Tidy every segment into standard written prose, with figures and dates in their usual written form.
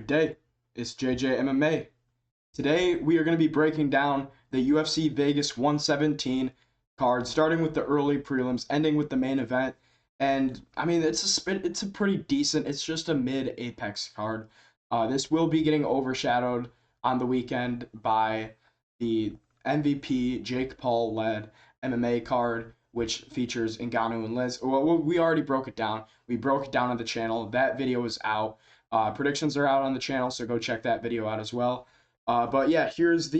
Good day. It's JJ MMA. Today we are going to be breaking down the UFC Vegas 117 card, starting with the early prelims, ending with the main event. And I mean, it's a pretty decent. It's just a mid Apex card. This will be getting overshadowed on the weekend by the MVP Jake Paul led MMA card, which features Ngannou and Liz. Well, we already broke it down. We broke it down on the channel. That video is out. Predictions are out on the channel, so go check that video out as well. But yeah, here's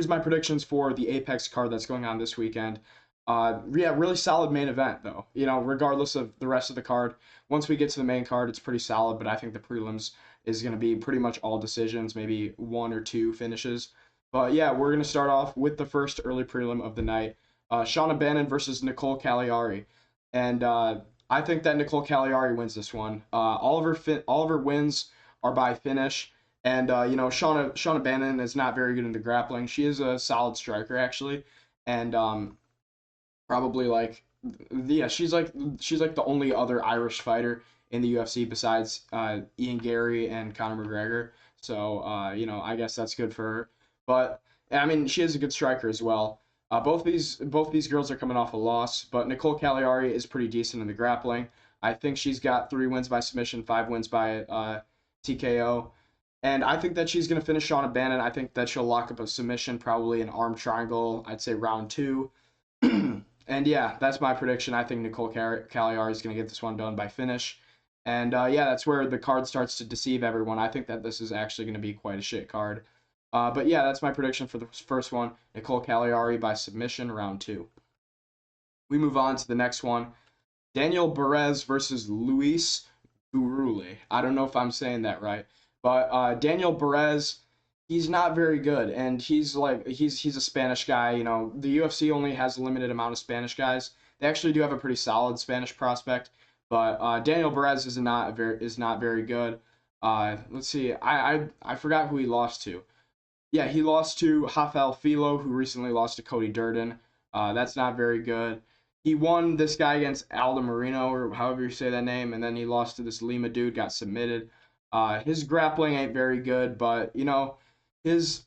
my predictions for the Apex card that's going on this weekend. Yeah, really solid main event though. Regardless of the rest of the card, once we get to the main card, it's pretty solid. But I think the prelims is going to be pretty much all decisions, maybe one or two finishes. But yeah, we're going to start off with the first early prelim of the night. Shauna Bannon versus Nicole Caliari, and I think that Nicole Caliari wins this one. All of her wins are by finish, and Shauna Bannon is not very good into grappling. She is a solid striker actually, and probably she's like the only other Irish fighter in the UFC besides Ian Gary and Conor McGregor. So I guess that's good for her. But I mean, she is a good striker as well. Both these girls are coming off a loss, but Nicole Caliari is pretty decent in the grappling. I think she's got 3 wins by submission, 5 wins by TKO, and I think that she's gonna finish Shauna Bannon. I think that she'll lock up a submission, probably an arm triangle. I'd say round 2. And yeah, that's my prediction. I think Nicole Caliari is gonna get this one done by finish. And yeah, that's where the card starts to deceive everyone. I think that this is actually gonna be quite a shit card. But yeah, that's my prediction for the first one. Nicole Caliari by submission, round 2. We move on to the next one. Daniel Barez versus Luis Gurule. I don't know if I'm saying that right. But Daniel Barez, he's not very good. And he's a Spanish guy. The UFC only has a limited amount of Spanish guys. They actually do have a pretty solid Spanish prospect. But Daniel Barez is not very good. Let's see. I forgot who he lost to. Yeah, he lost to Rafael Filo, who recently lost to Cody Durden. That's not very good. He won this guy against Aldo Marino, or however you say that name, and then he lost to this Lima dude, got submitted. His grappling ain't very good, but his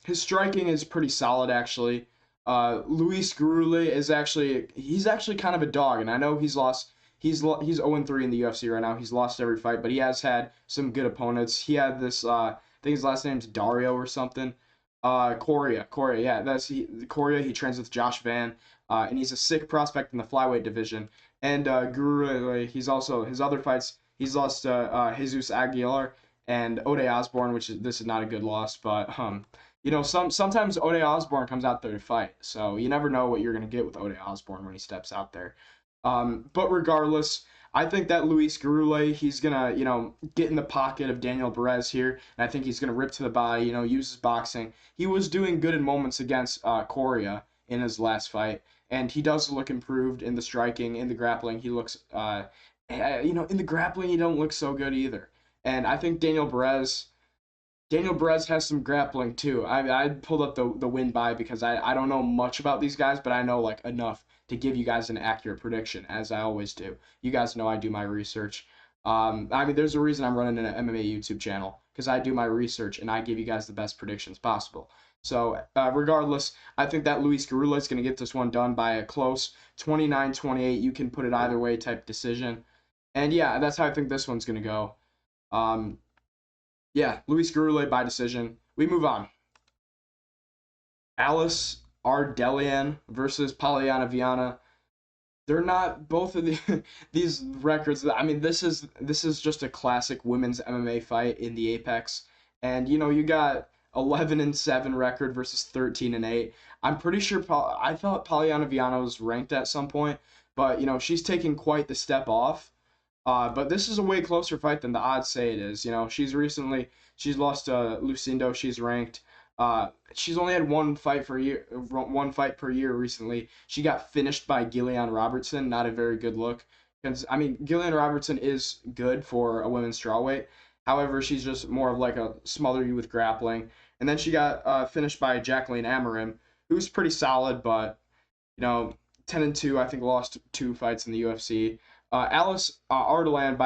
his striking is pretty solid actually. Luis Gurule he's actually kind of a dog, and I know he's 0-3 in the UFC right now. He's lost every fight, but he has had some good opponents. He had this I think his last name's Dario or something. Coria, yeah, Coria. He trains with Josh Van, and he's a sick prospect in the flyweight division. And Gurule, he's also his other fights. He's lost Jesus Aguilar and Ode Osborne, this is not a good loss, but sometimes Ode Osborne comes out there to fight, so you never know what you're gonna get with Ode Osborne when he steps out there. But regardless, I think that Luis Gurule, he's gonna, get in the pocket of Daniel Barez here, and I think he's gonna rip to the body, use his boxing. He was doing good in moments against Coria in his last fight, and he does look improved in the striking, in the grappling. He looks, in the grappling, he don't look so good either. And I think Daniel Barez has some grappling too. I pulled up the win by because I don't know much about these guys, but I know enough to give you guys an accurate prediction, as I always do. You guys know I do my research. There's a reason I'm running an MMA YouTube channel, because I do my research and I give you guys the best predictions possible. So regardless, I think that Luis Gurule is going to get this one done by a close 29-28. You can put it either way type decision. And yeah, that's how I think this one's going to go. Yeah, Luis Gurule by decision. We move on. Alice Ardelean versus Polyana Viana. They're not both of these records. I mean, this is just a classic women's MMA fight in the Apex, and you got 11-7 record versus 13-8. I'm pretty sure I thought Polyana Viana was ranked at some point, but she's taking quite the step off. But this is a way closer fight than the odds say it is. She's lost to Lucindo. She's ranked. She's only had one fight per year recently. She got finished by Gillian Robertson. Not a very good look. Because Gillian Robertson is good for a women's strawweight. However, she's just more of a smother you with grappling. And then she got finished by Jacqueline Amarim, who's pretty solid, but 10-2. I think lost 2 fights in the UFC. Alice Ardelean,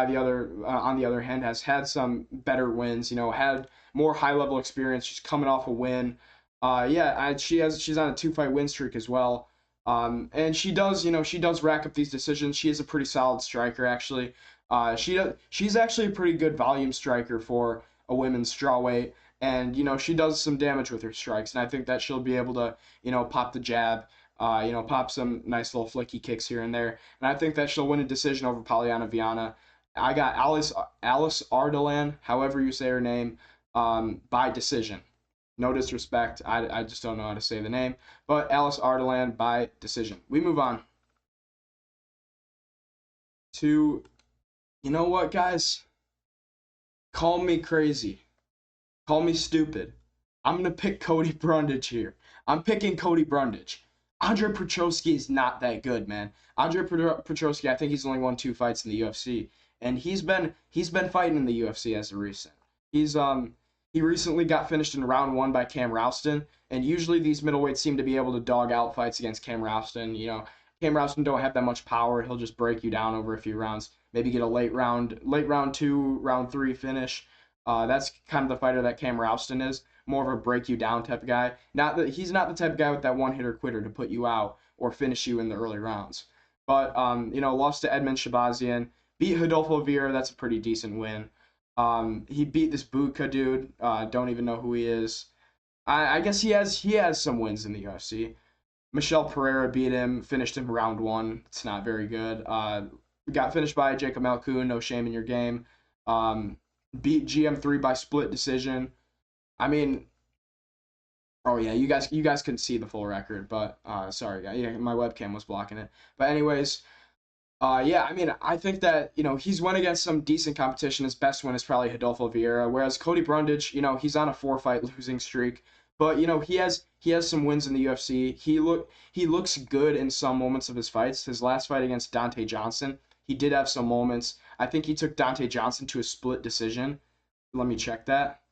on the other hand, has had some better wins. Had more high level experience. She's coming off a win. She's on a 2-fight win streak as well. And she does rack up these decisions. She is a pretty solid striker, actually. She's actually a pretty good volume striker for a women's strawweight, and she does some damage with her strikes, and I think that she'll be able to pop the jab, pop some nice little flicky kicks here and there, and I think that she'll win a decision over Polyana Viana. I got Alice Ardelean, however you say her name, by decision. No disrespect, I just don't know how to say the name, but Alice Ardelean by decision. We move on to, you know what, guys? Call me crazy. Call me stupid. I'm going to pick Cody Brundage here. I'm picking Cody Brundage. Andre Petroski is not that good, man. Andre Petroski, I think he's only won 2 fights in the UFC, and he's been fighting in the UFC as of recent. He recently got finished in round 1 by Cam Rouston, and usually these middleweights seem to be able to dog out fights against Cam Rouston. Cam Rouston don't have that much power. He'll just break you down over a few rounds. Maybe get a late round 2, round 3 finish. That's kind of the fighter that Cam Rouston is. More of a break you down type of guy. He's not the type of guy with that one hitter quitter to put you out or finish you in the early rounds. But lost to Edmund Shabazian, beat Rodolfo Vieira. That's a pretty decent win. He beat this Buka dude. Don't even know who he is. I guess he has some wins in the UFC. Michel Pereira beat him, finished him round 1. It's not very good. Got finished by Jacob Malkoun. No shame in your game. Beat GM3 by split decision. I mean, oh yeah, you guys couldn't see the full record, but sorry guys, yeah, my webcam was blocking it. But anyways, I think that he's won against some decent competition. His best win is probably Rodolfo Vieira, whereas Cody Brundage, he's on a 4-fight losing streak, but he has some wins in the UFC. He looks good in some moments of his fights. His last fight against Dante Johnson, he did have some moments. I think he took Dante Johnson to a split decision. Let me check that.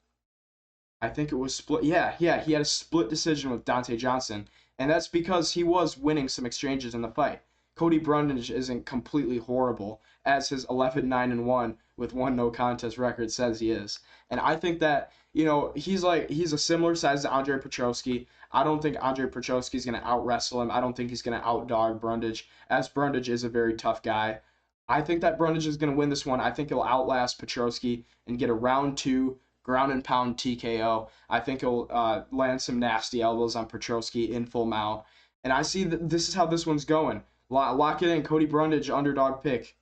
I think it was split. Yeah, he had a split decision with Dante Johnson, and that's because he was winning some exchanges in the fight. Cody Brundage isn't completely horrible, as his 11-9-1 with 1 no contest record says he is. And I think that, he's a similar size to Andre Petroski. I don't think Andre Petroski is going to out-wrestle him. I don't think he's going to out-dog Brundage, as Brundage is a very tough guy. I think that Brundage is going to win this one. I think he'll outlast Petroski and get a round 2 ground and pound TKO. I think he'll land some nasty elbows on Petroski in full mount. And I see that this is how this one's going. Lock it in. Cody Brundage, underdog pick.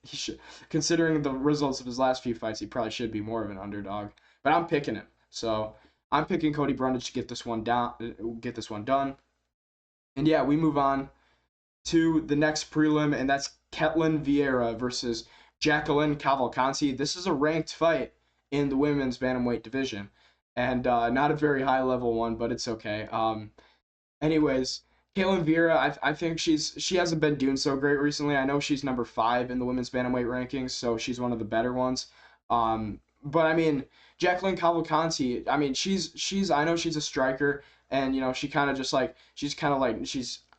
Considering the results of his last few fights, he probably should be more of an underdog. But I'm picking him. So I'm picking Cody Brundage to get this one done. And yeah, we move on to the next prelim, and that's Ketlen Vieira versus Jacqueline Cavalcanti. This is a ranked fight in the women's bantamweight division, and not a very high level one, but it's okay. Anyways, Ketlen Vieira, I think she hasn't been doing so great recently. I know she's number 5 in the women's bantamweight rankings, so she's one of the better ones. But I mean, Jacqueline Cavalcanti, I mean, I know she's a striker, and she kind of just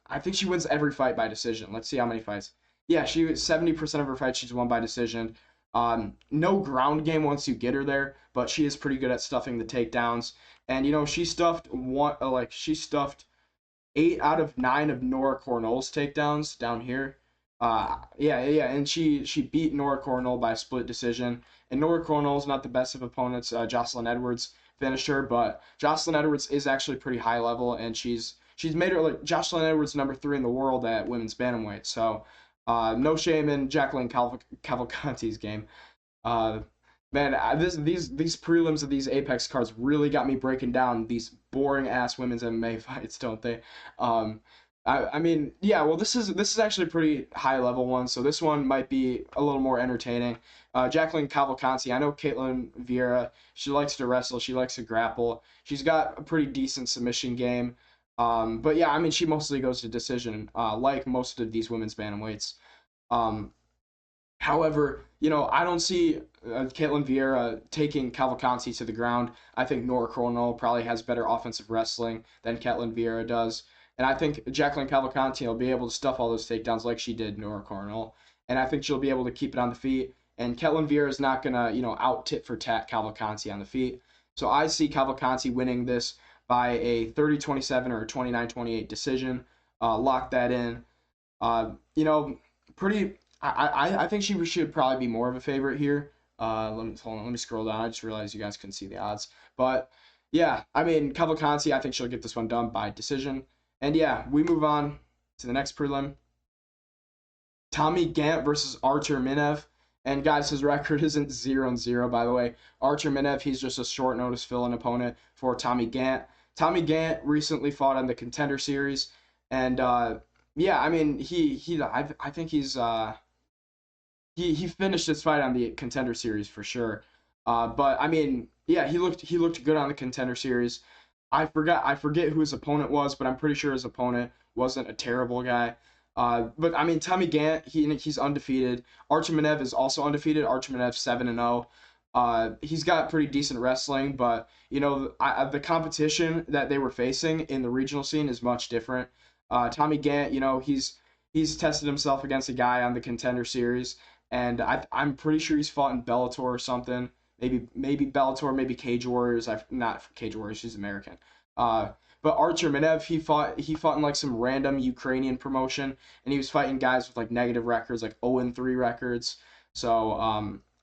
I think she wins every fight by decision. Let's see how many fights. Yeah, 70% of her fights she's won by decision. No ground game once you get her there, but she is pretty good at stuffing the takedowns. And she stuffed 8 out of 9 of Nora Cornell's takedowns down here. And she beat Nora Cornell by split decision. And Nora Cornell's not the best of opponents. Jocelyn Edwards finished her, but Jocelyn Edwards is actually pretty high level, and she's made her Jocelyn Edwards number 3 in the world at women's bantamweight. So no shame in Jacqueline Cavalcanti's game. These prelims of these Apex cards really got me breaking down these boring ass women's MMA fights, don't they? This is actually a pretty high level one, so this one might be a little more entertaining. Jacqueline Cavalcanti, I know Ketlen Vieira, she likes to wrestle, she likes to grapple, she's got a pretty decent submission game. But yeah, I mean, she mostly goes to decision, like most of these women's bantamweights. However, I don't see Ketlen Vieira taking Cavalcanti to the ground. I think Nora Cornell probably has better offensive wrestling than Ketlen Vieira does. And I think Jacqueline Cavalcanti will be able to stuff all those takedowns like she did Nora Cornell. and I think she'll be able to keep it on the feet. And Ketlen Vieira is not gonna, out tit for tat Cavalcanti on the feet. So I see Cavalcanti winning this by a 30-27 or a 29-28 decision. Lock that in. Pretty. I think she should probably be more of a favorite here. Let me scroll down. I just realized you guys couldn't see the odds, but yeah, I mean Cavalcanti. I think she'll get this one done by decision. And yeah, we move on to the next prelim. Tommy Gantt versus Artur Minev. And guys, his record isn't 0-0, by the way. Artur Minev, he's just a short notice fill-in opponent for Tommy Gantt. Tommy Gantt recently fought on the Contender Series, and yeah, I mean I think he finished his fight on the Contender Series for sure. But I mean, yeah, he looked good on the Contender Series. I forget who his opponent was, but I'm pretty sure his opponent wasn't a terrible guy. But I mean, Tommy Gantt, he's undefeated. Artur Minev is also undefeated. Artur Minev 7-0. He's got pretty decent wrestling, but the competition that they were facing in the regional scene is much different. Tommy Gantt, he's tested himself against a guy on the Contender Series, and I'm pretty sure he's fought in Bellator or something. Maybe Bellator, maybe Cage Warriors. Not Cage Warriors. He's American. But Artur Minev, he fought in like some random Ukrainian promotion, and he was fighting guys with like negative records, like 0-3 records. So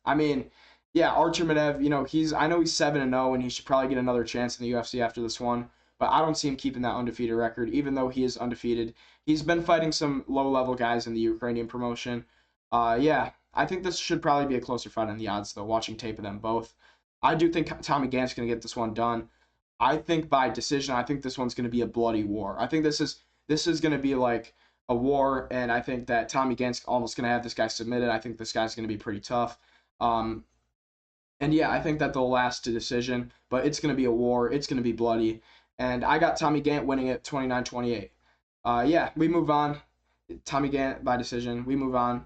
I mean, yeah, Artur Minev, I know he's 7-0, and he should probably get another chance in the UFC after this one. But I don't see him keeping that undefeated record, even though he is undefeated. He's been fighting some low-level guys in the Ukrainian promotion. Yeah, I think this should probably be a closer fight on the odds, though, watching tape of them both. I do think Tommy Gantt's going to get this one done. I think by decision, I think this one's going to be a bloody war. I think this is going to be like a war, and I think that Tommy Gantt's almost going to have this guy submitted. I think this guy's going to be pretty tough. And yeah, I think that they'll last to decision, but it's going to be a war. It's going to be bloody. And I got Tommy Gantt winning it 29-28. Yeah, we move on. Tommy Gantt by decision. We move on.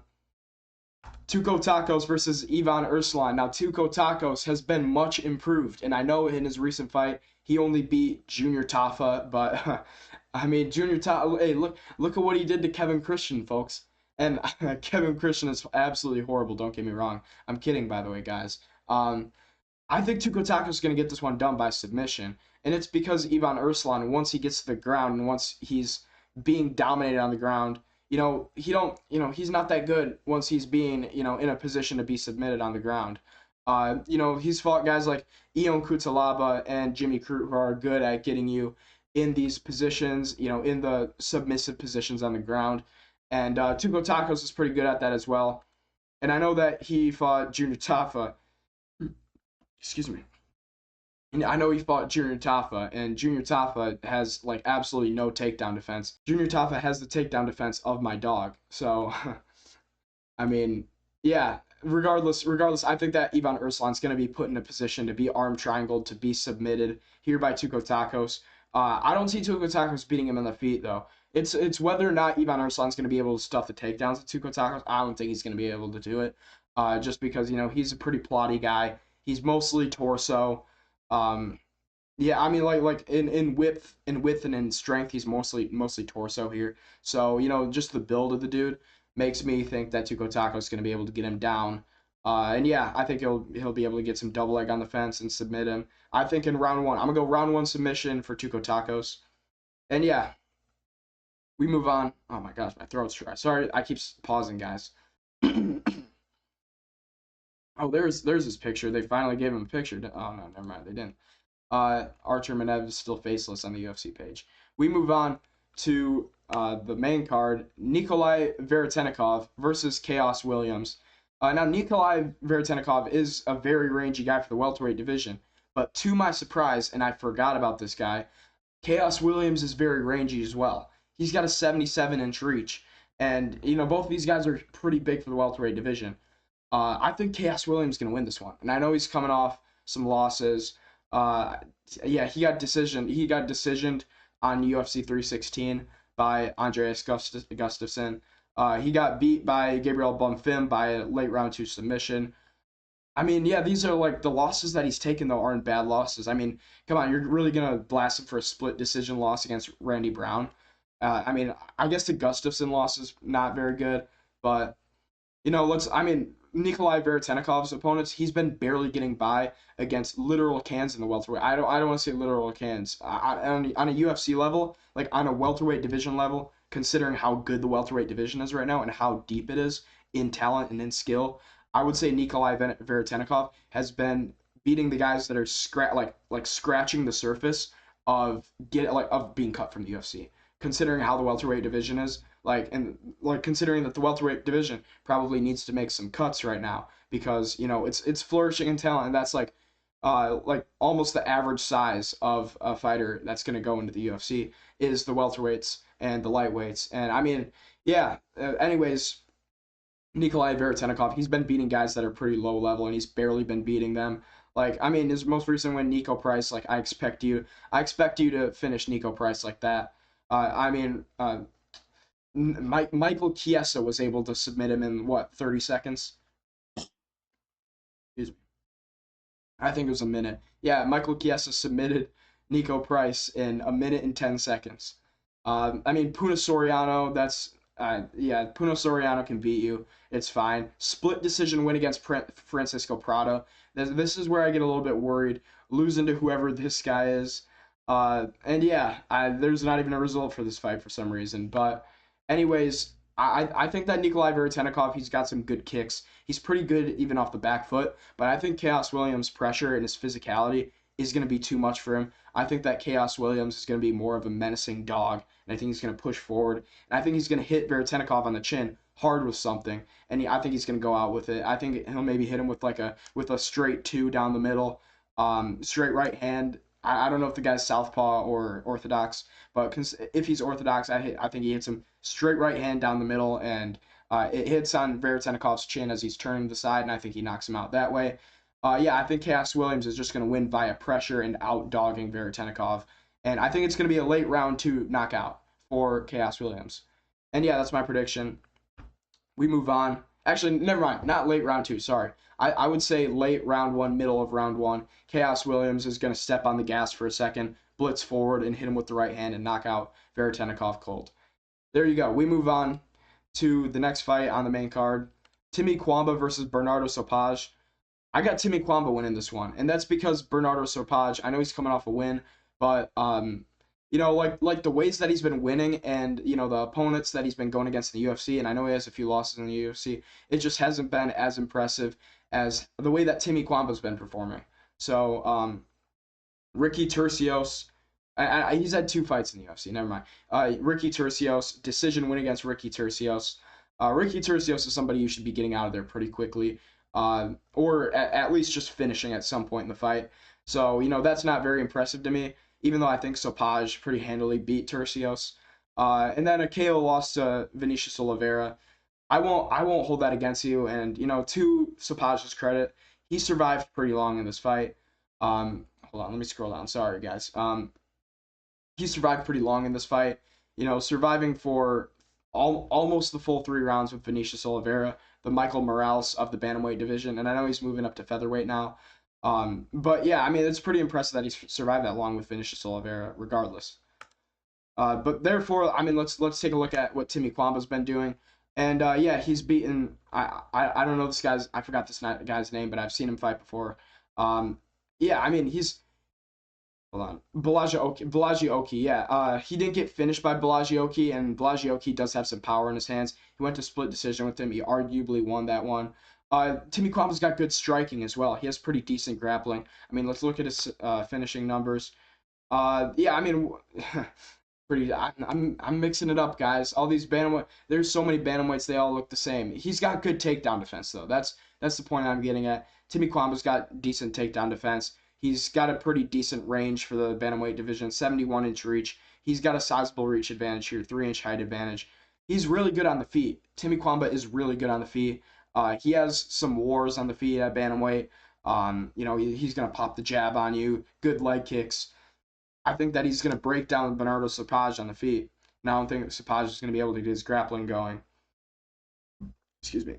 Tokkos versus Ivan Erslan. Now, Tokkos has been much improved, and I know in his recent fight, he only beat Junior Tafa, but I mean, Junior Tafa, hey, look at what he did to Kevin Christian, folks. And Kevin Christian is absolutely horrible, don't get me wrong. I'm kidding, by the way, guys. I think Tokkos is going to get this one done by submission, and it's because Ivan Erslan, once he gets to the ground and once he's being dominated on the ground, he's not that good once he's being, in a position to be submitted on the ground. He's fought guys like Ion Kutalaba and Jimmy Crute who are good at getting you in these positions, in the submissive positions on the ground. And Tokkos is pretty good at that as well. And I know that he fought Junior Tafa. Excuse me. And I know he fought Junior Tafa, and Junior Tafa has like absolutely no takedown defense. Junior Tafa has the takedown defense of my dog. So, I mean, yeah. Regardless, I think that Ivan Erslan's going to be put in a position to be arm triangled, to be submitted here by Tokkos. I don't see Tokkos beating him in the feet though. It's whether or not Ivan Erslan's going to be able to stuff the takedowns of Tokkos. I don't think he's going to be able to do it. Just because he's a pretty plotty guy. He's mostly torso. Yeah, I mean like in width and in strength, he's mostly torso here. So just the build of the dude makes me think that Tokkos is going to be able to get him down. And yeah, I think he'll be able to get some double leg on the fence and submit him. I think in round one, I'm gonna go round one submission for Tokkos. And yeah, we move on. Oh my gosh, my throat's dry. Sorry, I keep pausing, guys. Oh, there's his picture. They finally gave him a picture. Oh no, never mind. They didn't. Artur Minev is still faceless on the UFC page. We move on to the main card, Nikolai Veretennikov versus Chaos Williams. Now, Nikolai Veretennikov is a very rangy guy for the welterweight division, but to my surprise, and I forgot about this guy, Chaos Williams is very rangy as well. He's got a 77-inch reach, and both of these guys are pretty big for the welterweight division. I think Chaos Williams is going to win this one, and I know he's coming off some losses. Yeah, he got decisioned on UFC 316 by Andreas Gustafsson. He got beat by Gabriel Bonfim by a late round 2 submission. I mean, yeah, these are like the losses that he's taken though aren't bad losses. I mean, come on, you're really gonna blast him for a split decision loss against Randy Brown? I mean, I guess the Gustafsson loss is not very good, but I mean, Nikolai Veretenikov's opponents, he's been barely getting by against literal cans in the welterweight. I don't want to say literal cans. On a UFC level, like on a welterweight division level, considering how good the welterweight division is right now and how deep it is in talent and in skill, I would say Nikolai Veretennikov has been beating the guys that are scratching the surface of being cut from the UFC. Considering how the welterweight division is, considering that the welterweight division probably needs to make some cuts right now because it's flourishing in talent, and that's like almost the average size of a fighter that's going to go into the UFC is the welterweights and the lightweights. And I mean, yeah. Anyways, Nikolai Veretennikov, he's been beating guys that are pretty low level, and he's barely been beating them. Like, I mean, his most recent win, Nico Price. Like, I expect you to finish Nico Price like that. I mean, Michael Chiesa was able to submit him in what, 30 seconds? Excuse me. I think it was a minute. Yeah, Michael Chiesa submitted Nico Price in a minute and 10 seconds. I mean, Puna Soriano, yeah, Puna Soriano can beat you. It's fine. Split decision win against Francisco Prado. This is where I get a little bit worried. Losing to whoever this guy is. And yeah, there's not even a result for this fight for some reason. But anyways, I think that Nikolai Veretennikov, he's got some good kicks. He's pretty good even off the back foot. But I think Chaos Williams' pressure and his physicality is going to be too much for him. I think that Chaos Williams is going to be more of a menacing dog, and I think he's going to push forward. And I think he's going to hit Veretennikov on the chin hard with something, and I think he's going to go out with it. I think he'll maybe hit him with a straight two down the middle, straight right hand. I don't know if the guy's southpaw or orthodox, but if he's orthodox, I think he hits him straight right hand down the middle, and it hits on Veretenikov's chin as he's turning to the side, and I think he knocks him out that way. Yeah, I think Chaos Williams is just going to win via pressure and out dogging Veretennikov, and I think it's going to be a late round 2 knockout for Chaos Williams. And yeah, that's my prediction. We move on. Actually, never mind. Not late round 2. Sorry. I would say late round 1, middle of round 1. Chaos Williams is going to step on the gas for a second, blitz forward, and hit him with the right hand and knock out Veretennikov cold. There you go. We move on to the next fight on the main card. Timmy Cuamba versus Bernardo Sopaj. I got Timmy Cuamba winning this one, and that's because Bernardo Sopaj, I know he's coming off a win, but like the ways that he's been winning and the opponents that he's been going against in the UFC, and I know he has a few losses in the UFC, it just hasn't been as impressive as the way that Timmy Cuamba's been performing. So Ricky Turcios, he's had 2 fights in the UFC. Never mind. Ricky Turcios, decision win against Ricky Turcios. Ricky Turcios is somebody you should be getting out of there pretty quickly, or at least just finishing at some point in the fight. So that's not very impressive to me, even though I think Sopaj pretty handily beat Turcios. And then a KO loss to Vinicius Oliveira. I won't hold that against you. And to Sopaj's credit, he survived pretty long in this fight. Hold on, let me scroll down. Sorry, guys. He survived pretty long in this fight. Surviving for almost the full 3 rounds with Vinicius Oliveira, the Michael Morales of the bantamweight division, and I know he's moving up to featherweight now. But yeah, I mean, it's pretty impressive that he's survived that long with Vinicius Oliveira, regardless. But therefore, I mean, let's take a look at what Timmy Cuamba's been doing, and yeah, he's beaten. I don't know this guy's. I forgot this guy's name, but I've seen him fight before. Yeah, I mean, he's. Hold on. Bellagioki, yeah. He didn't get finished by Bellagioki, and Bellagioki does have some power in his hands. He went to split decision with him. He arguably won that one. Timmy Cuamba's got good striking as well. He has pretty decent grappling. I mean, let's look at his finishing numbers. Yeah, I mean, pretty. I'm mixing it up, guys. All these bantamweight. There's so many bantamweights. They all look the same. He's got good takedown defense, though. That's the point I'm getting at. Timmy Cuamba's got decent takedown defense. He's got a pretty decent range for the bantamweight division, 71-inch reach. He's got a sizable reach advantage here, 3-inch height advantage. He's really good on the feet. Timmy Cuamba is really good on the feet. He has some wars on the feet at bantamweight. He's going to pop the jab on you, good leg kicks. I think that he's going to break down Bernardo Sopaj on the feet. And I don't think Sopaj is going to be able to get his grappling going. Excuse me.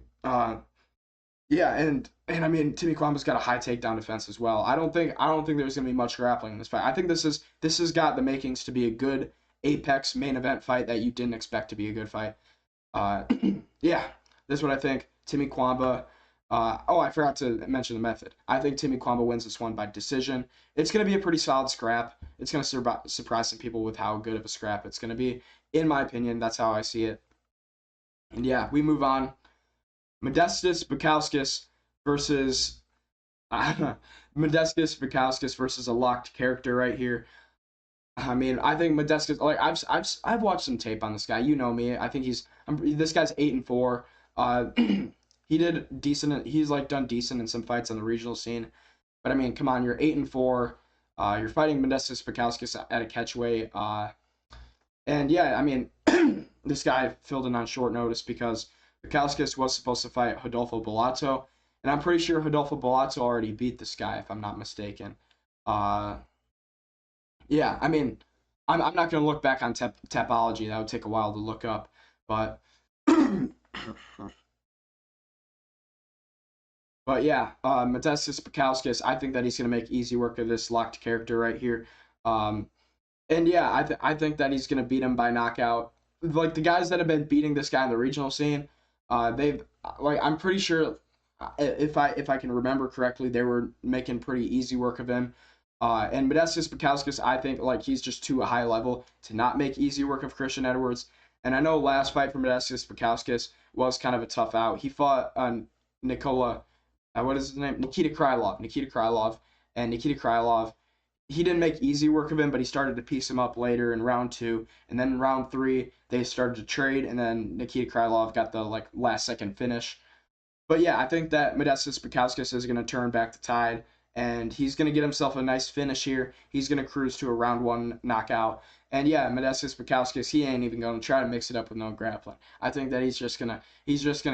Yeah, and I mean, Timmy Cuamba's got a high takedown defense as well. I don't think there's gonna be much grappling in this fight. I think this has got the makings to be a good Apex main event fight that you didn't expect to be a good fight. Yeah, that's what I think. Timmy Cuamba. I forgot to mention the method. I think Timmy Cuamba wins this one by decision. It's going to be a pretty solid scrap. It's going to surprise some people with how good of a scrap it's going to be. In my opinion, that's how I see it. And yeah, we move on. Modestas Bukauskas versus Bukauskas versus a locked character right here. I mean, I think Modestas. Like I've watched some tape on this guy. You know me. I think this guy's 8-4. He did decent. He's like done decent in some fights on the regional scene. But I mean, come on, you're 8-4. You're fighting Modestas Bukauskas at a catchweight. And yeah, I mean, this guy filled in on short notice because Bukauskas was supposed to fight Rodolfo Bellato, and I'm pretty sure Rodolfo Bellato already beat this guy, if I'm not mistaken. Yeah, I mean, I'm not going to look back on Tapology. That would take a while to look up. But, but yeah, Modestas Bukauskas, I think that he's going to make easy work of this locked character right here. And yeah, I think that he's going to beat him by knockout. Like, the guys that have been beating this guy in the regional scene, I'm pretty sure, if I can remember correctly, they were making pretty easy work of him. And Modestas Bukauskas, I think, like, he's just too high level to not make easy work of Christian Edwards. And I know last fight for Modestas Bukauskas was kind of a tough out. He fought Nikita Krylov. And Nikita Krylov, he didn't make easy work of him, but he started to piece him up later in round 2. And then in round 3, they started to trade, and then Nikita Krylov got the last second finish. But yeah, I think that Modestas Bukauskas is going to turn back the tide, and he's going to get himself a nice finish here. He's going to cruise to a round 1 knockout. And yeah, Modestas Bukauskas, he ain't even going to try to mix it up with no grappling. I think that he's just gonna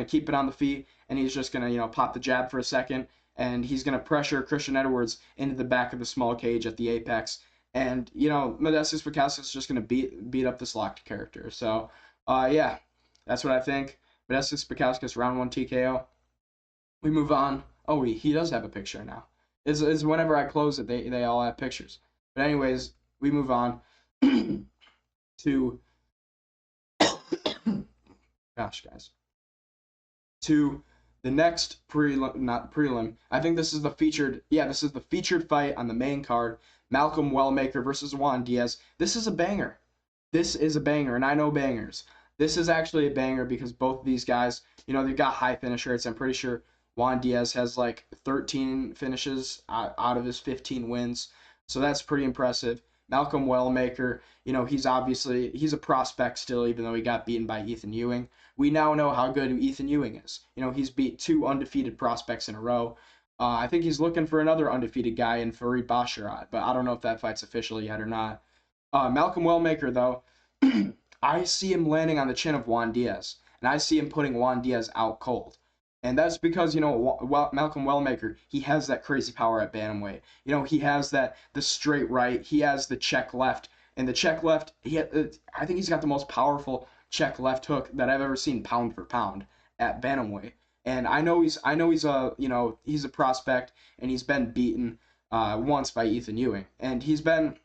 keep it on the feet, and he's just going to pop the jab for a second, and he's going to pressure Christian Edwards into the back of the small cage at the apex. And Modestas Bukauskas is just going to beat up this locked character. So yeah, that's what I think. Modestas Bukauskas round 1 TKO. We move on. Oh, he does have a picture now. Is whenever I close it, they all have pictures. But anyways, we move on to gosh, guys, to the next prelim. I think this is the featured. Yeah, this is the featured fight on the main card. Malcolm Wellmaker versus Juan Diaz. This is a banger. This is a banger, and I know bangers. This is actually a banger because both of these guys, they've got high finish rates. I'm pretty sure Juan Diaz has 13 finishes out of his 15 wins. So that's pretty impressive. Malcolm Wellmaker, he's a prospect still, even though he got beaten by Ethan Ewing. We now know how good Ethan Ewing is. He's beat 2 undefeated prospects in a row. I think he's looking for another undefeated guy in Farid Basharat, but I don't know if that fight's official yet or not. Malcolm Wellmaker, though, I see him landing on the chin of Juan Diaz, and I see him putting Juan Diaz out cold. And that's because, Malcolm Wellmaker, he has that crazy power at bantamweight. He has the straight right. He has the check left. And the check left, I think he's got the most powerful check left hook that I've ever seen pound for pound at bantamweight. And I know he's a prospect, and he's been beaten once by Ethan Ewing. And he's had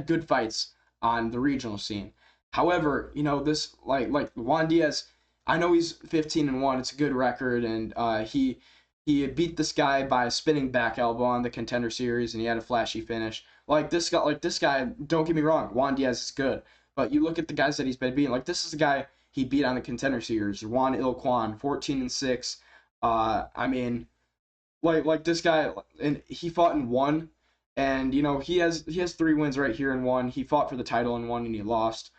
good fights on the regional scene. However, this like Juan Diaz, I know he's 15-1. It's a good record, and he beat this guy by a spinning back elbow on the Contender Series, and he had a flashy finish. This guy. Don't get me wrong, Juan Diaz is good, but you look at the guys that he's been beating. This is the guy he beat on the Contender Series. Juan Ilquan, 14-6. I mean, this guy, and he fought in 1, and he has 3 wins right here in 1. He fought for the title in 1, and he lost.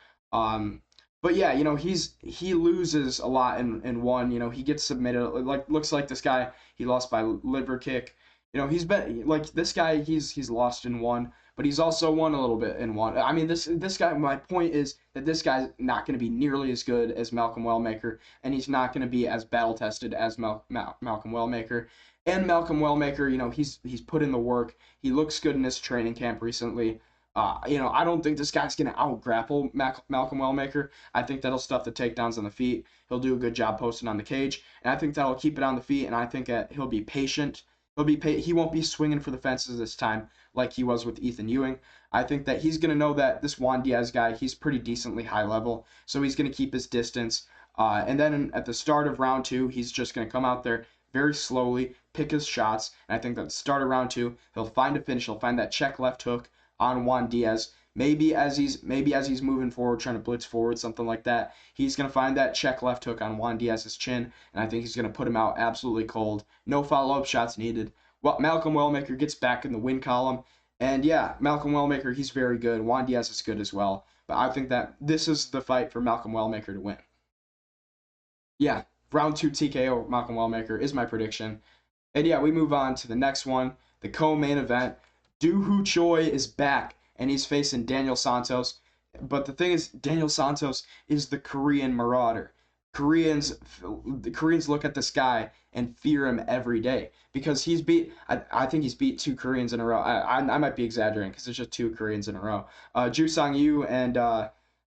But yeah, he loses a lot in 1. He gets submitted. Looks like this guy, he lost by liver kick. He's been this guy. He's lost in 1, but he's also won a little bit in 1. I mean, this guy. My point is that this guy's not going to be nearly as good as Malcolm Wellmaker, and he's not going to be as battle tested as Malcolm Wellmaker. And Malcolm Wellmaker, he's put in the work. He looks good in his training camp recently. I don't think this guy's going to out-grapple Malcolm Wellmaker. I think that'll stuff the takedowns on the feet. He'll do a good job posting on the cage, and I think that'll keep it on the feet, and I think that he'll be patient. He won't be swinging for the fences this time like he was with Ethan Ewing. I think that he's going to know that this Juan Diaz guy, he's pretty decently high level, so he's going to keep his distance. And then at the start of round 2, he's just going to come out there very slowly, pick his shots. And I think that at the start of round 2, he'll find a finish. He'll find that check left hook on Juan Diaz. Maybe as he's moving forward, trying to blitz forward, something like that, he's going to find that check left hook on Juan Diaz's chin, and I think he's going to put him out absolutely cold. No follow-up shots needed. Well, Malcolm Wellmaker gets back in the win column, and yeah, Malcolm Wellmaker, he's very good. Juan Diaz is good as well, but I think that this is the fight for Malcolm Wellmaker to win. Yeah, round 2 TKO Malcolm Wellmaker is my prediction. And yeah, we move on to the next one, the co-main event. Choi is back, and he's facing Daniel Santos. But the thing is, Daniel Santos is the Korean marauder. The Koreans look at this guy and fear him every day because he's beat. I think he's beat 2 Koreans in a row. I might be exaggerating because there's just 2 Koreans in a row. Ju Sang Yu and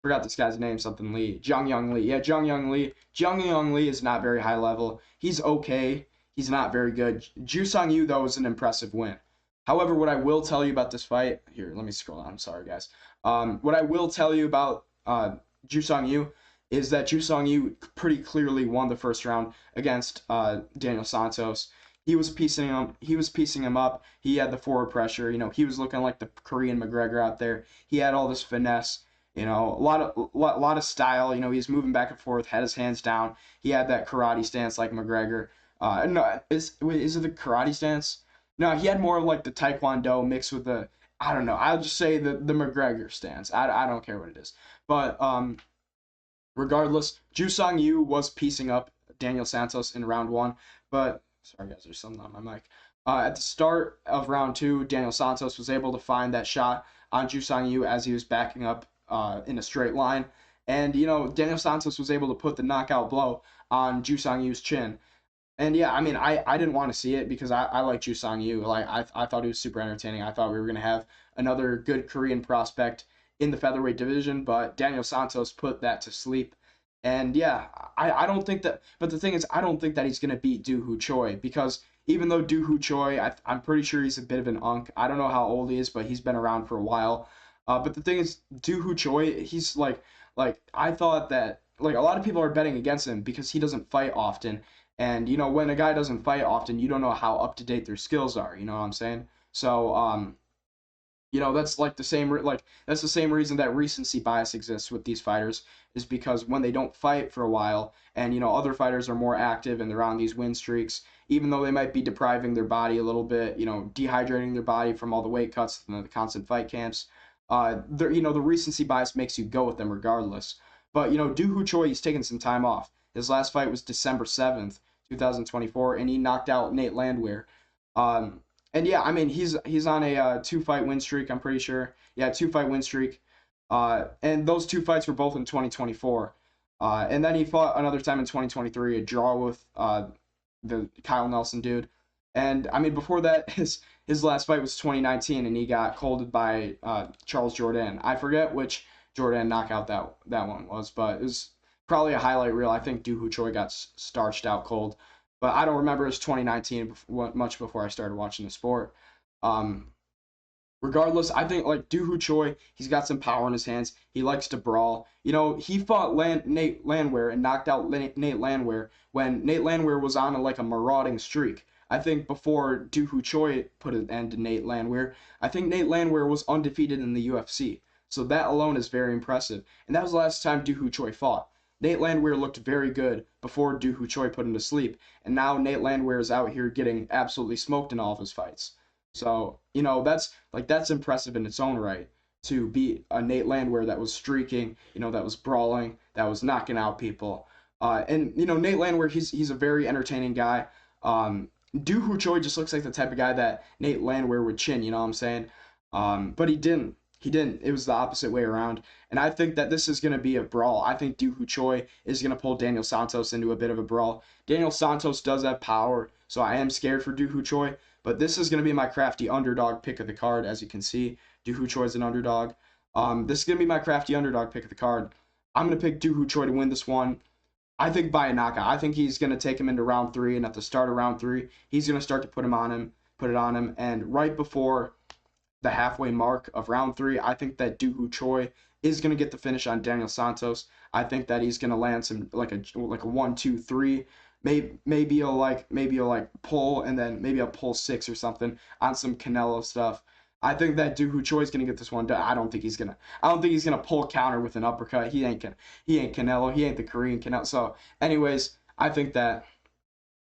forgot this guy's name, something Lee. Jung Young Lee. Yeah, Jung Young Lee. Jung Young Lee is not very high level. He's okay. He's not very good. Ju Sang Yu, though, is an impressive win. However, what I will tell you about this fight, here, let me scroll down. I'm sorry, guys. What I will tell you about Ju Sang Yu is that Ju Sang Yu pretty clearly won the first round against Daniel Santos. He was piecing him up. He had the forward pressure. You know, he was looking like the Korean McGregor out there. He had all this finesse. You know, a lot of style. You know, he's moving back and forth, had his hands down. He had that karate stance like McGregor. No, is it the karate stance? No, he had more of like the Taekwondo mixed with the, I don't know. I'll just say the McGregor stance. I don't care what it is. But regardless, Ju Sang Yu was piecing up Daniel Santos in round 1. But sorry guys, there's something on my mic. At the start of round 2, Daniel Santos was able to find that shot on Ju Sang Yu as he was backing up in a straight line. And, you know, Daniel Santos was able to put the knockout blow on Ju Sang Yu's chin. And yeah, I mean, I didn't want to see it because I like Ju Sang Yu. Like I thought he was super entertaining. I thought we were gonna have another good Korean prospect in the featherweight division, but Daniel Santos put that to sleep. And yeah, I don't think that. But the thing is, I don't think that he's gonna beat Choi because even though Choi, I'm pretty sure he's a bit of an unk. I don't know how old he is, but he's been around for a while. But the thing is, Choi, he's like I thought that like a lot of people are betting against him because he doesn't fight often. And, you know, when a guy doesn't fight often, you don't know how up-to-date their skills are, you know what I'm saying? So, you know, that's like that's the same reason that recency bias exists with these fighters is because when they don't fight for a while and, you know, other fighters are more active and they're on these win streaks, even though they might be depriving their body a little bit, you know, dehydrating their body from all the weight cuts and the constant fight camps, you know, the recency bias makes you go with them regardless. But, you know, Choi, he's taking some time off. His last fight was December 7th, 2024, and he knocked out Nate Landwehr. And yeah, I mean, he's on a 2-fight win streak, I'm pretty sure. Yeah, 2-fight win streak. And those 2 fights were both in 2024. And then he fought another time in 2023, a draw with the Kyle Nelson dude. And I mean, before that, his last fight was 2019, and he got colded by Charles Jourdain. I forget which Jourdain knockout that one was, but it was probably a highlight reel. I think Choi got starched out cold, but I don't remember his 2019 much before I started watching the sport. Regardless, I think like Choi, he's got some power in his hands. He likes to brawl. You know, he fought Nate Landwehr and knocked out Nate Landwehr when Nate Landwehr was on a marauding streak. I think before Choi put an end to Nate Landwehr, I think Nate Landwehr was undefeated in the UFC. So that alone is very impressive. And that was the last time Choi fought. Nate Landwehr looked very good before Choi put him to sleep, and now Nate Landwehr is out here getting absolutely smoked in all of his fights. So, you know, that's impressive in its own right to beat a Nate Landwehr that was streaking, you know, that was brawling, that was knocking out people. And you know, Nate Landwehr, he's a very entertaining guy. Choi just looks like the type of guy that Nate Landwehr would chin, you know what I'm saying? But he didn't. He didn't. It was the opposite way around. And I think that this is going to be a brawl. I think Choi is going to pull Daniel Santos into a bit of a brawl. Daniel Santos does have power, so I am scared for Choi. But this is going to be my crafty underdog pick of the card. As you can see, Choi is an underdog. This is going to be my crafty underdog pick of the card. I'm going to pick Choi to win this one. I think by a knockout. I think he's going to take him into round 3, and at the start of round 3, he's going to start to put it on him, and right before the halfway mark of round 3. I think that Choi is going to get the finish on Daniel Santos. I think that he's going to land some like a 1-2-3. Maybe he'll like pull, and then maybe a pull 6 or something on some Canelo stuff. I think that Choi is gonna get this one done. I don't think he's gonna pull counter with an uppercut. He ain't Canelo. He ain't the Korean Canelo. So, anyways, I think that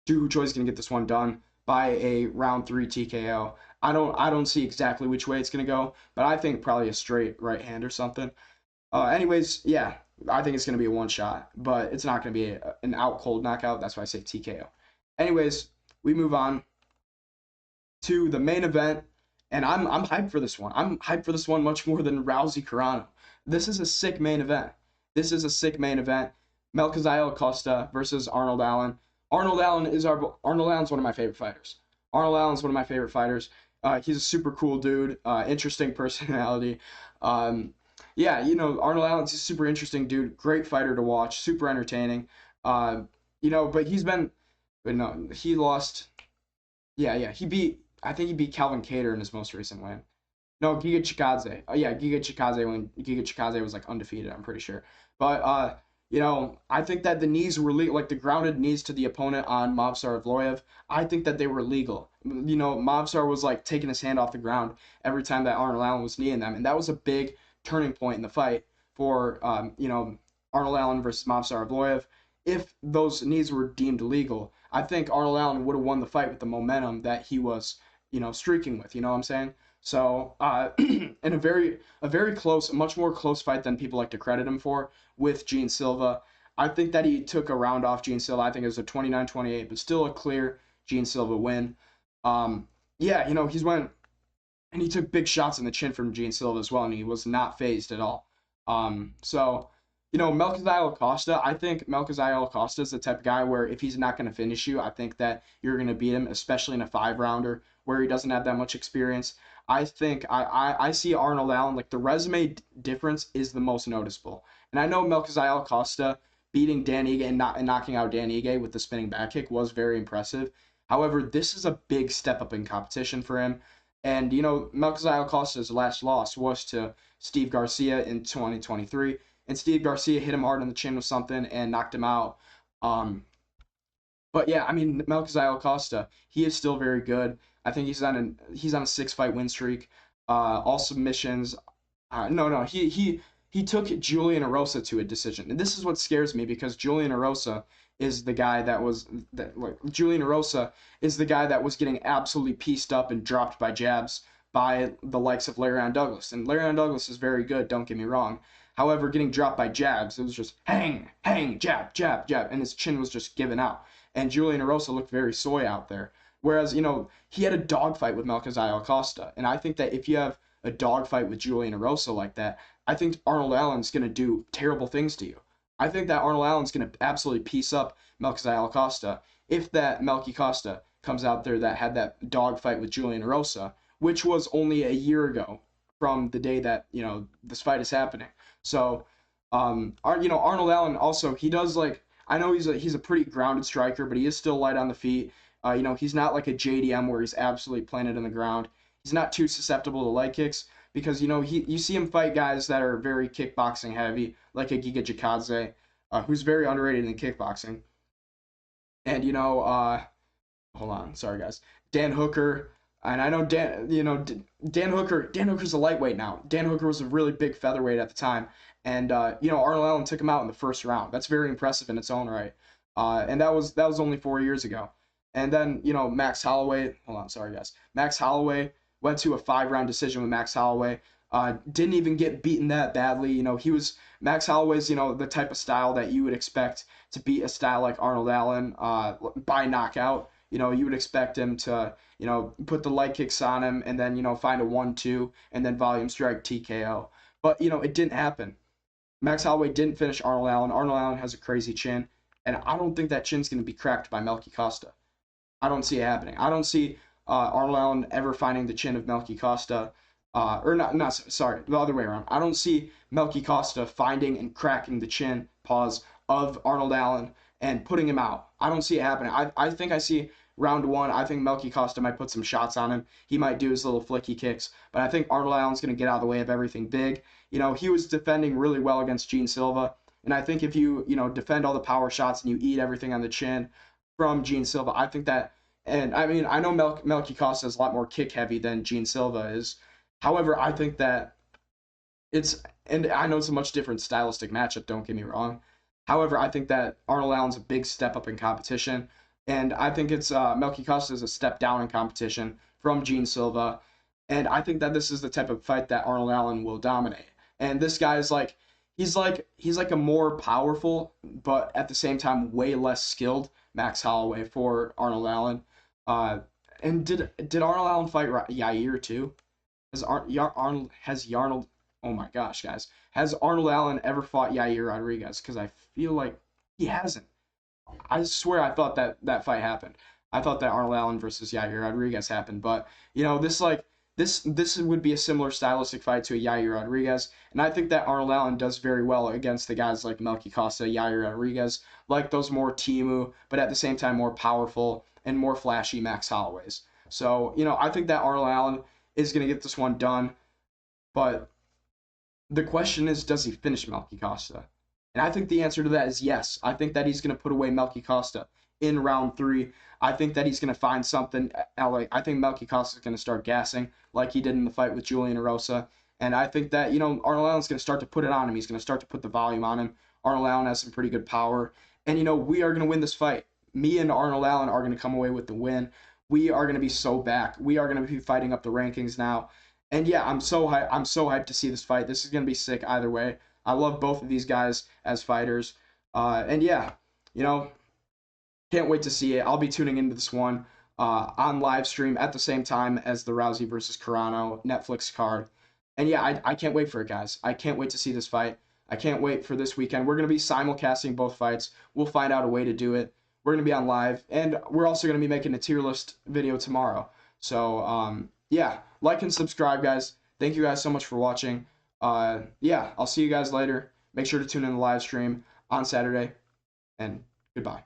Choi is gonna get this one done by a round 3 TKO. I don't see exactly which way it's gonna go, but I think probably a straight right hand or something. Anyways, yeah, I think it's gonna be a one shot, but it's not gonna be an out cold knockout. That's why I say TKO. Anyways, we move on to the main event, and I'm hyped for this one. I'm hyped for this one much more than Rousey Carano. This is a sick main event. This is a sick main event. Melquizael Costa versus Arnold Allen. Arnold Allen's one of my favorite fighters. Arnold Allen's one of my favorite fighters. He's a super cool dude, interesting personality. Yeah, Arnold Allen's a super interesting dude, great fighter to watch, super entertaining. But he lost. Yeah, I think he beat Calvin Kattar in his most recent win. No, Giga Chikadze. Yeah, Giga Chikadze when Giga Chikadze was like undefeated, I'm pretty sure. But I think that the knees were like the grounded knees to the opponent on Movsar Evloev. I think that they were legal. Movsar was like taking his hand off the ground every time that Arnold Allen was kneeing them, and that was a big turning point in the fight for Arnold Allen versus Movsar Evloev. If those knees were deemed illegal, I think Arnold Allen would have won the fight with the momentum that he was streaking with. You know what I'm saying? So, in a very close, much more close fight than people like to credit him for with Gene Silva. I think that he took a round off Gene Silva. I think it was a 29-28, but still a clear Gene Silva win. He's went and he took big shots in the chin from Gene Silva as well, and he was not phased at all. Melquizael Costa, I think Melquizael Costa is the type of guy where if he's not going to finish you, I think that you're going to beat him, especially in a 5-rounder where he doesn't have that much experience. I think I see Arnold Allen, like the resume difference is the most noticeable. And I know Melquizael Costa beating Dan Ige and knocking out Dan Ige with the spinning back kick was very impressive. However, this is a big step up in competition for him. And, Melquizael Costa's last loss was to Steve Garcia in 2023. And Steve Garcia hit him hard on the chin with something and knocked him out. But yeah, I mean, Melquizael Costa, he is still very good. I think he's on a 6-fight win streak. All submissions. He took Julian Erosa to a decision, and this is what scares me because Julian Erosa is the guy that was getting absolutely pieced up and dropped by jabs by the likes of Le'Veon Douglas, and Le'Veon Douglas is very good. Don't get me wrong. However, getting dropped by jabs, it was just hang, jab, jab, jab, and his chin was just given out. And Julian Erosa looked very soy out there. Whereas, he had a dogfight with Melquizael Costa. And I think that if you have a dogfight with Julian Erosa like that, I think Arnold Allen's going to do terrible things to you. I think that Arnold Allen's going to absolutely piece up Melquizael Costa if that Melky Costa comes out there that had that dogfight with Julian Erosa, which was only a year ago from the day that, this fight is happening. So, Arnold Allen also, he does I know he's a pretty grounded striker, but he is still light on the feet. He's not like a JDM where he's absolutely planted in the ground. He's not too susceptible to leg kicks because, you see him fight guys that are very kickboxing heavy, like a Giga Chikadze, who's very underrated in kickboxing. And, hold on, sorry guys. Dan Hooker, and I know Dan Hooker's a lightweight now. Dan Hooker was a really big featherweight at the time. And, Arnold Allen took him out in the first round. That's very impressive in its own right. And that was only 4 years ago. And then, Max Holloway, hold on, sorry guys. Max Holloway went to a 5-round decision with Max Holloway. Didn't even get beaten that badly. Max Holloway's, the type of style that you would expect to beat a style like Arnold Allen by knockout. You would expect him to, put the leg kicks on him and then, find a 1-2 and then volume strike TKO. But, it didn't happen. Max Holloway didn't finish Arnold Allen. Arnold Allen has a crazy chin, and I don't think that chin's going to be cracked by Melky Costa. I don't see it happening. I don't see Arnold Allen ever finding the chin of Melky Costa. Sorry, the other way around. I don't see Melky Costa finding and cracking the chin, of Arnold Allen and putting him out. I don't see it happening. I think I see round one, I think Melky Costa might put some shots on him. He might do his little flicky kicks, but I think Ardelean's going to get out of the way of everything big. He was defending really well against Gene Silva, and I think if you defend all the power shots and you eat everything on the chin from Gene Silva, I think that. And I mean, I know Melky Costa is a lot more kick heavy than Gene Silva is. However, I think that and I know it's a much different stylistic matchup, don't get me wrong. However, I think that Ardelean's a big step up in competition, and I think it's Melky Costa is a step down in competition from Gene Silva, and I think that this is the type of fight that Ardelean will dominate. And this guy is like, he's like a more powerful, but at the same time way less skilled Max Holloway for Ardelean. And did Ardelean fight Yair too? Has Yarnold? Oh my gosh, guys. Has Ardelean ever fought Yair Rodriguez? Because I feel like he hasn't. I swear I thought that fight happened. I thought that Ardelean versus Yair Rodriguez happened. But, this would be a similar stylistic fight to a Yair Rodriguez. And I think that Ardelean does very well against the guys like Melky Costa, Yair Rodriguez, like those more Timu, but at the same time more powerful and more flashy Max Holloways. So, I think that Ardelean is going to get this one done. But the question is, does he finish Melky Costa? And I think the answer to that is yes. I think that he's going to put away Melky Costa in round 3. I think that he's going to find something. I think Melky Costa is going to start gassing like he did in the fight with Julian Erosa. And I think that, Ardelean's going to start to put it on him. He's going to start to put the volume on him. Ardelean has some pretty good power. And, we are going to win this fight. Me and Ardelean are going to come away with the win. We are going to be so back. We are going to be fighting up the rankings now. And yeah, I'm so hyped to see this fight. This is going to be sick either way. I love both of these guys as fighters. And yeah, can't wait to see it. I'll be tuning into this one on live stream at the same time as the Rousey versus Carano Netflix card. And yeah, I can't wait for it, guys. I can't wait to see this fight. I can't wait for this weekend. We're going to be simulcasting both fights. We'll find out a way to do it. We're going to be on live. And we're also going to be making a tier list video tomorrow. So, yeah, like and subscribe, guys. Thank you guys so much for watching. Yeah, I'll see you guys later. Make sure to tune in the live stream on Saturday, and goodbye.